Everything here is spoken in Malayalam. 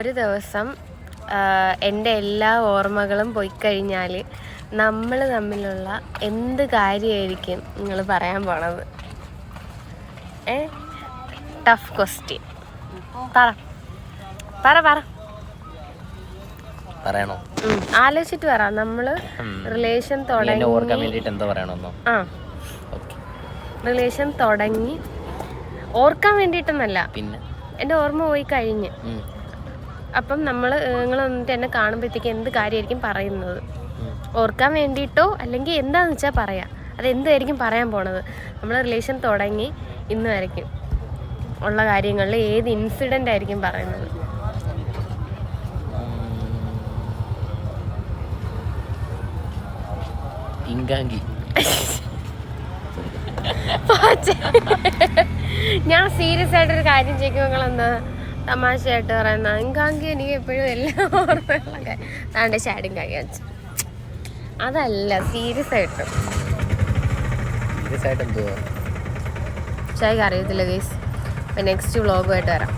ഒരു ദിവസം എൻ്റെ എല്ലാ ഓർമ്മകളും പോയി കഴിഞ്ഞാൽ നമ്മൾ തമ്മിലുള്ള എന്ത് കാര്യമായിരിക്കും നിങ്ങൾ പറയാൻ പോണത്? Tough question. പറയണോ? ആലോചിച്ചിട്ട് പറ. നമ്മള് റിലേഷൻ തുടങ്ങി റിലേഷൻ തുടങ്ങി ഓർക്കാൻ വേണ്ടിയിട്ടൊന്നല്ല, പിന്നെ എൻ്റെ ഓർമ്മ പോയി കഴിഞ്ഞ്. അപ്പം നിങ്ങൾ വന്നിട്ട് എന്നെ കാണുമ്പോഴത്തേക്ക് എന്ത് കാര്യമായിരിക്കും പറയുന്നത്? ഓർക്കാൻ വേണ്ടിയിട്ടോ അല്ലെങ്കിൽ എന്താണെന്ന് വെച്ചാൽ പറയാം. അതെന്തായിരിക്കും പറയാൻ പോണത്? നമ്മൾ റിലേഷൻ തുടങ്ങി ഇന്ന് വരയ്ക്കും ഉള്ള കാര്യങ്ങളിൽ ഏത് ഇൻസിഡൻ്റ് ആയിരിക്കും പറയുന്നത്? ഞാൻ സീരിയസ് ആയിട്ടൊരു കാര്യം ചോദിക്കുമ്പോൾ നിങ്ങളെന്താ തമാശയായിട്ട് പറയുന്ന? ഇങ്കാങ്കി എനിക്ക് എപ്പോഴും എല്ലാം ഓർമ്മയുള്ള കാര്യം. താണ്ട് ഷാഡിങ് കാര്യം വെച്ചു. അതല്ല, സീരിയസ് ആയിട്ട് ഷായിക്ക് അറിയത്തില്ല ഗൈസ്. നെക്സ്റ്റ് വ്ളോഗുമായിട്ട് വരാം.